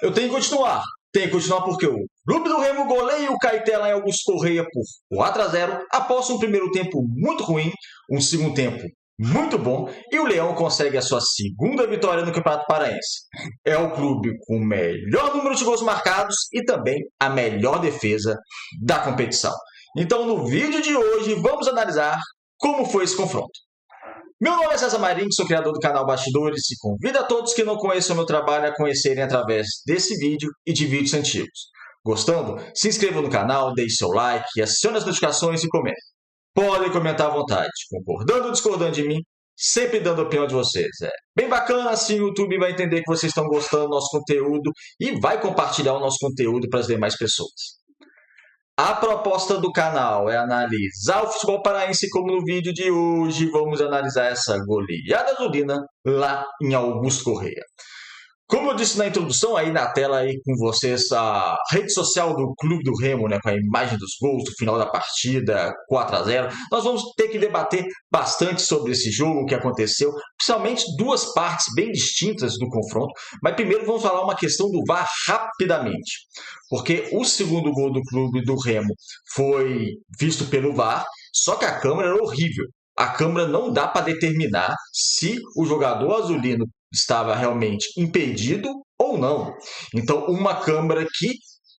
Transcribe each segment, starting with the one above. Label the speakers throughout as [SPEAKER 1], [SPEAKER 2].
[SPEAKER 1] Eu tenho que continuar. Tem que continuar porque o Clube do Remo goleia o Caeté lá em Augusto Corrêa por 4-0, após um primeiro tempo muito ruim, um segundo tempo muito bom, e o Leão consegue a sua segunda vitória no Campeonato Paraense. É o clube com o melhor número de gols marcados e também a melhor defesa da competição. Então, no vídeo de hoje, vamos analisar como foi esse confronto. Meu nome é César Marinho, sou criador do canal Bastidores e convido a todos que não conheçam o meu trabalho a conhecerem através desse vídeo e de vídeos antigos. Gostando? Se inscreva no canal, deixe seu like, acione as notificações e comente. Podem comentar à vontade, concordando ou discordando de mim, sempre dando a opinião de vocês. É bem bacana, assim o YouTube vai entender que vocês estão gostando do nosso conteúdo e vai compartilhar o nosso conteúdo para as demais pessoas. A proposta do canal é analisar o futebol paraense, como no vídeo de hoje vamos analisar essa goleada azulina lá em Augusto Corrêa. Como eu disse na introdução, aí na tela aí com vocês a rede social do Clube do Remo, né, com a imagem dos gols do final da partida, 4-0. Nós vamos ter que debater bastante sobre esse jogo, o que aconteceu, principalmente duas partes bem distintas do confronto. Mas primeiro vamos falar uma questão do VAR rapidamente, porque o segundo gol do Clube do Remo foi visto pelo VAR, só que a câmera era horrível. A câmera não dá para determinar se o jogador azulino estava realmente impedido ou não. Então, uma câmera que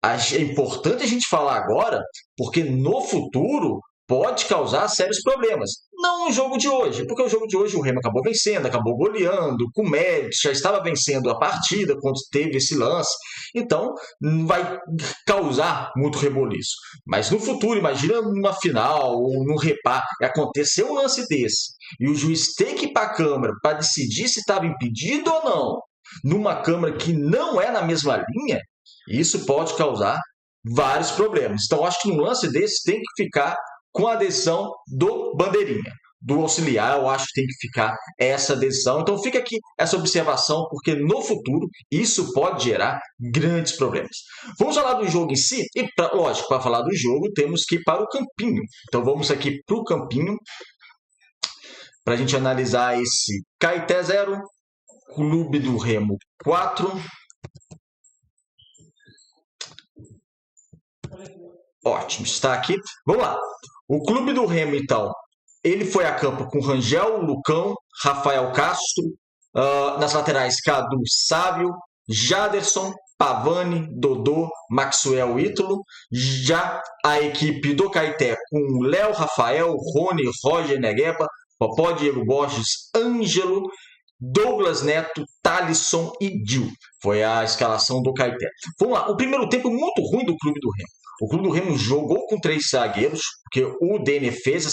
[SPEAKER 1] é importante a gente falar agora, porque no futuro pode causar sérios problemas. Não no jogo de hoje, porque o jogo de hoje o Remo acabou vencendo, acabou goleando, com mérito, já estava vencendo a partida quando teve esse lance. Então, não vai causar muito reboliço. Mas no futuro, imagina numa final ou num repar, acontecer um lance desse, e o juiz tem que ir para a câmera para decidir se estava impedido ou não, numa câmera que não é na mesma linha, isso pode causar vários problemas. Então, acho que num lance desse tem que ficar com a decisão do bandeirinha, do auxiliar. Eu acho que tem que ficar essa decisão. Então fica aqui essa observação, porque no futuro isso pode gerar grandes problemas. Vamos falar do jogo em si, e lógico, para falar do jogo temos que ir para o campinho. Então vamos aqui para o campinho, para a gente analisar esse Caeté 0, Clube do Remo 4. Ótimo, está aqui. Vamos lá. O Clube do Remo, então, ele foi a campo com Rangel, Lucão, Rafael Castro, nas laterais Cadu, Sávio, Jaderson, Pavani, Dodô, Maxwell, Ítalo. Já a equipe do Caeté com Léo, Rafael, Rony, Roger, Negueba, Popó, Diego Borges, Ângelo, Douglas Neto, Thalisson e Dil. Foi a escalação do Caeté. Vamos lá, o primeiro tempo muito ruim do Clube do Remo. O Clube do Remo jogou com 3 zagueiros, porque o Dene fez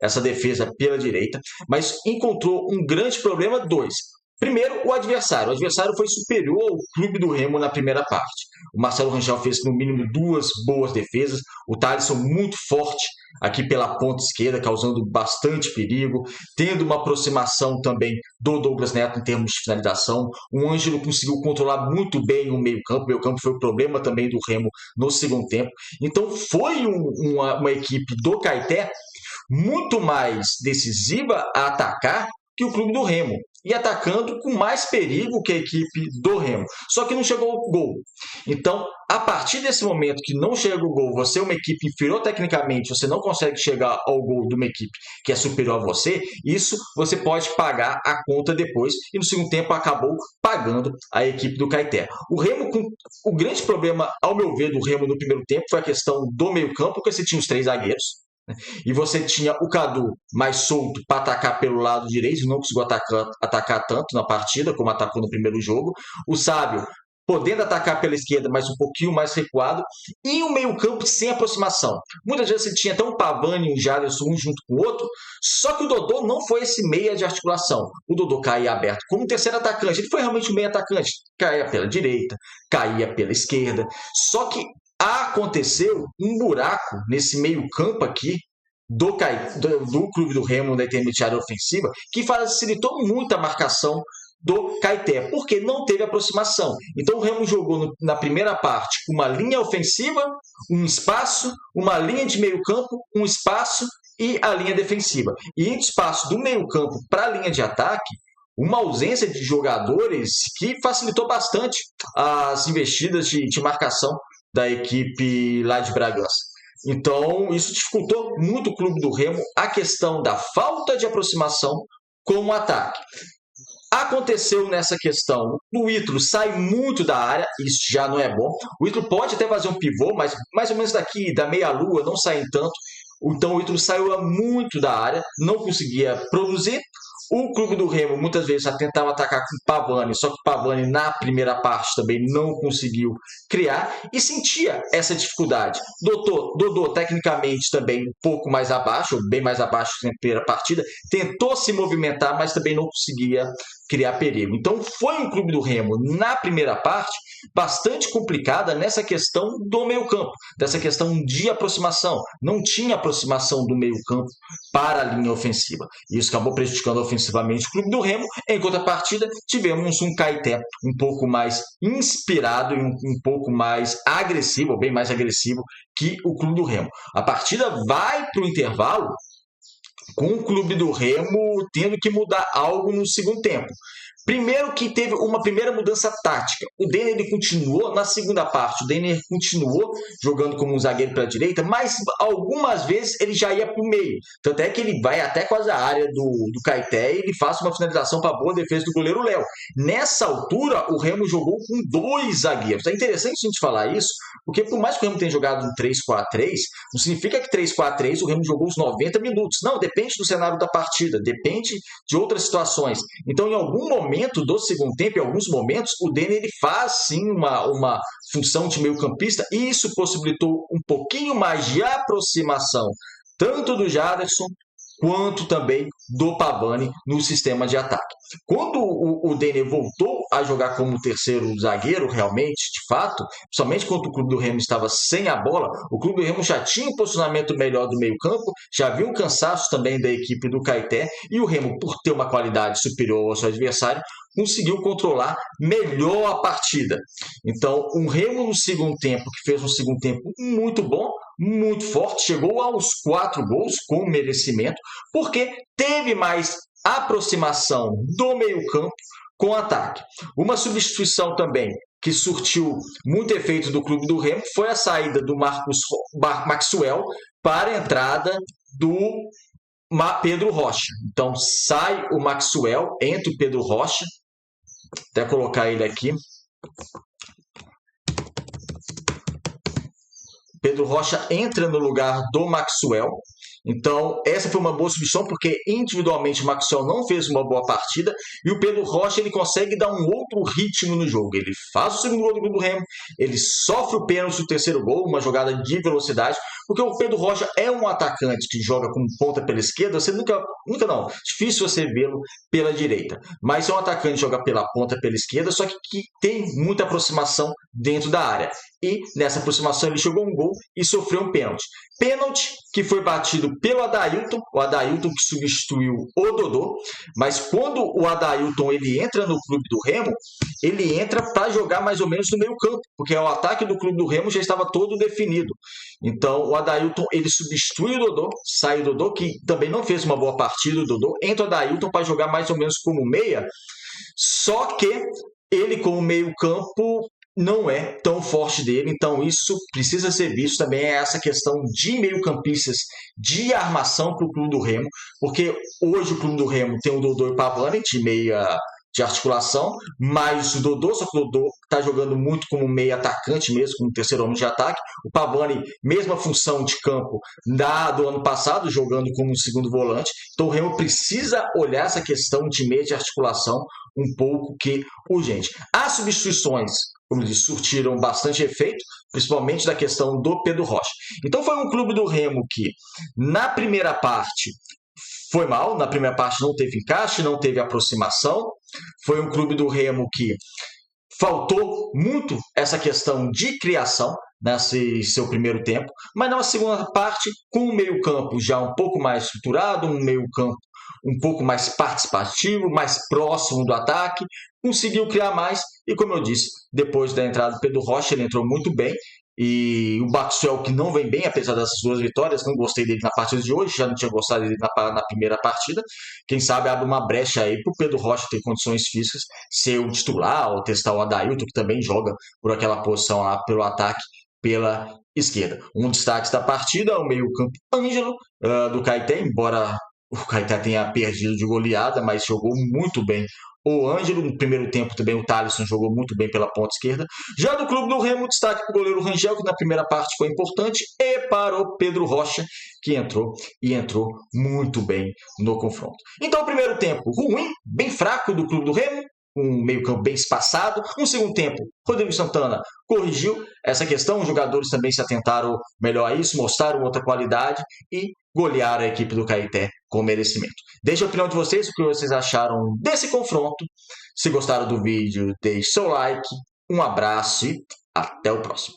[SPEAKER 1] essa defesa pela direita, mas encontrou um grande problema, 2. Primeiro, o adversário. O adversário foi superior ao Clube do Remo na primeira parte. O Marcelo Rangel fez no mínimo 2 boas defesas. O Thalisson muito forte aqui pela ponta esquerda, causando bastante perigo, tendo uma aproximação também do Douglas Neto em termos de finalização. O Ângelo conseguiu controlar muito bem o meio-campo. O meio-campo foi o problema também do Remo no segundo tempo. Então foi uma equipe do Caeté muito mais decisiva a atacar que o Clube do Remo, e atacando com mais perigo que a equipe do Remo. Só que não chegou ao gol. Então, a partir desse momento que não chega o gol, você é uma equipe inferior tecnicamente, você não consegue chegar ao gol de uma equipe que é superior a você, isso você pode pagar a conta depois, e no segundo tempo acabou pagando a equipe do Caeté. O Remo, o grande problema, ao meu ver, do Remo no primeiro tempo foi a questão do meio-campo, porque você tinha os 3 zagueiros, e você tinha o Cadu mais solto para atacar pelo lado direito, não conseguiu atacar tanto na partida como atacou no primeiro jogo. O Sábio podendo atacar pela esquerda, mas um pouquinho mais recuado, e o meio-campo sem aproximação. Muitas vezes você tinha até um Pavani e um Jaderson, um junto com o outro, só que o Dodô não foi esse meia de articulação. O Dodô caía aberto como terceiro atacante, ele foi realmente um meio atacante, caía pela direita, caía pela esquerda, só que aconteceu um buraco nesse meio-campo aqui do Clube do Remo na intermediária ofensiva, que facilitou muito a marcação do Caeté, porque não teve aproximação. Então o Remo jogou na primeira parte com uma linha ofensiva, um espaço, uma linha de meio-campo, um espaço e a linha defensiva. E entre o espaço do meio-campo para a linha de ataque, uma ausência de jogadores que facilitou bastante as investidas de marcação da equipe lá de Bragança. Então, isso dificultou muito o clube do Remo, a questão da falta de aproximação com o ataque. Aconteceu nessa questão, o Ítalo sai muito da área, isso já não é bom. O Ítalo pode até fazer um pivô, mas mais ou menos daqui, da meia-lua, não saem tanto. Então o Ítalo saiu muito da área, não conseguia produzir. O clube do Remo muitas vezes já tentava atacar com o Pavani, só que o Pavani na primeira parte também não conseguiu criar e sentia essa dificuldade. Dodô tecnicamente também um pouco mais abaixo, ou bem mais abaixo na primeira partida, tentou se movimentar, mas também não conseguia criar perigo. Então foi um clube do Remo na primeira parte bastante complicada nessa questão do meio-campo, dessa questão de aproximação. Não tinha aproximação do meio-campo para a linha ofensiva. Isso acabou prejudicando ofensivamente o clube do Remo. Em contrapartida, tivemos um Caeté um pouco mais inspirado e um pouco mais agressivo, ou bem mais agressivo que o clube do Remo. A partida vai para o intervalo com o clube do Remo tendo que mudar algo no segundo tempo. Primeiro que teve uma primeira mudança tática. O Denner ele continuou na segunda parte. O Denner continuou jogando como um zagueiro pela direita, mas algumas vezes ele já ia para o meio. Tanto é que ele vai até quase a área do Caeté e ele faz uma finalização para a boa defesa do goleiro Léo. Nessa altura, o Remo jogou com 2 zagueiros. É interessante a gente falar isso, porque por mais que o Remo tenha jogado um 3-4-3, não significa que 3-4-3 o Remo jogou os 90 minutos. Não, depende do cenário da partida, depende de outras situações. Então, em algum momento do segundo tempo, em alguns momentos, o Denner ele faz sim uma função de meio-campista e isso possibilitou um pouquinho mais de aproximação tanto do Jaderson quanto também do Pavani no sistema de ataque. Quando o Denner voltou a jogar como terceiro zagueiro, realmente, de fato, somente quando o clube do Remo estava sem a bola, o clube do Remo já tinha um posicionamento melhor do meio-campo, já havia um cansaço também da equipe do Caeté, e o Remo, por ter uma qualidade superior ao seu adversário, conseguiu controlar melhor a partida. Então, um Remo no segundo tempo, que fez um segundo tempo muito bom, muito forte, chegou aos 4 gols com merecimento, porque teve mais aproximação do meio-campo com o ataque. Uma substituição também que surtiu muito efeito do clube do Remo foi a saída do Maxwell para a entrada do Pedro Rocha. Então sai o Maxwell, entra o Pedro Rocha, até colocar ele aqui. Pedro Rocha entra no lugar do Maxwell. Então, essa foi uma boa substituição, porque individualmente o Maxwell não fez uma boa partida e o Pedro Rocha ele consegue dar um outro ritmo no jogo. Ele faz o segundo gol do Remo, ele sofre o pênalti do terceiro gol, uma jogada de velocidade, porque o Pedro Rocha é um atacante que joga com ponta pela esquerda, você nunca não, difícil você vê-lo pela direita, mas é um atacante que joga pela ponta pela esquerda, só que tem muita aproximação dentro da área. E nessa aproximação ele chegou a um gol e sofreu um pênalti. Pênalti que foi batido pelo Adailton, o Adailton que substituiu o Dodô, mas quando o Adailton ele entra no clube do Remo, ele entra para jogar mais ou menos no meio campo, porque o ataque do clube do Remo já estava todo definido. Então o Adailton ele substitui o Dodô, sai o Dodô, que também não fez uma boa partida, o Dodô, entra o Adailton para jogar mais ou menos como meia, só que ele como meio campo não é tão forte dele, então isso precisa ser visto também, essa questão de meio-campistas de armação para o clube do Remo, porque hoje o clube do Remo tem o Dodô e o Pavani de meia de articulação, mas o Dodô, só que o Dodô está jogando muito como meio atacante mesmo, como terceiro homem de ataque. O Pavani, mesma função de campo do ano passado, jogando como um segundo volante. Então o Remo precisa olhar essa questão de meia de articulação um pouco que urgente. As substituições, como eu disse, surtiram bastante efeito, principalmente da questão do Pedro Rocha. Então foi um clube do Remo que, na primeira parte, foi mal, na primeira parte não teve encaixe, não teve aproximação. Foi um clube do Remo que faltou muito essa questão de criação nesse seu primeiro tempo, mas na segunda parte, com o meio-campo já um pouco mais estruturado, um meio-campo um pouco mais participativo, mais próximo do ataque, conseguiu criar mais e, como eu disse, depois da entrada do Pedro Rocha, ele entrou muito bem E o Maxwell, que não vem bem, apesar dessas 2 vitórias, não gostei dele na partida de hoje, já não tinha gostado dele na primeira partida. Quem sabe abre uma brecha aí para o Pedro Rocha ter condições físicas, ser o titular, ou testar o Adailton, que também joga por aquela posição lá pelo ataque, pela esquerda. Um destaque da partida é o meio-campo Ângelo, do Caeté, embora o Caeté tenha perdido de goleada, mas jogou muito bem o Ângelo. No primeiro tempo também o Thalisson jogou muito bem pela ponta esquerda. Já do clube do Remo, destaque para o goleiro Rangel, que na primeira parte foi importante, e para o Pedro Rocha, que entrou muito bem no confronto. Então, o primeiro tempo ruim, bem fraco do clube do Remo, um meio-campo bem espaçado. Um segundo tempo, Rodrigo Santana corrigiu essa questão, os jogadores também se atentaram melhor a isso, mostraram outra qualidade e golearam a equipe do Caeté com merecimento. Deixe a opinião de vocês, o que vocês acharam desse confronto. Se gostaram do vídeo, deixe seu like, um abraço e até o próximo.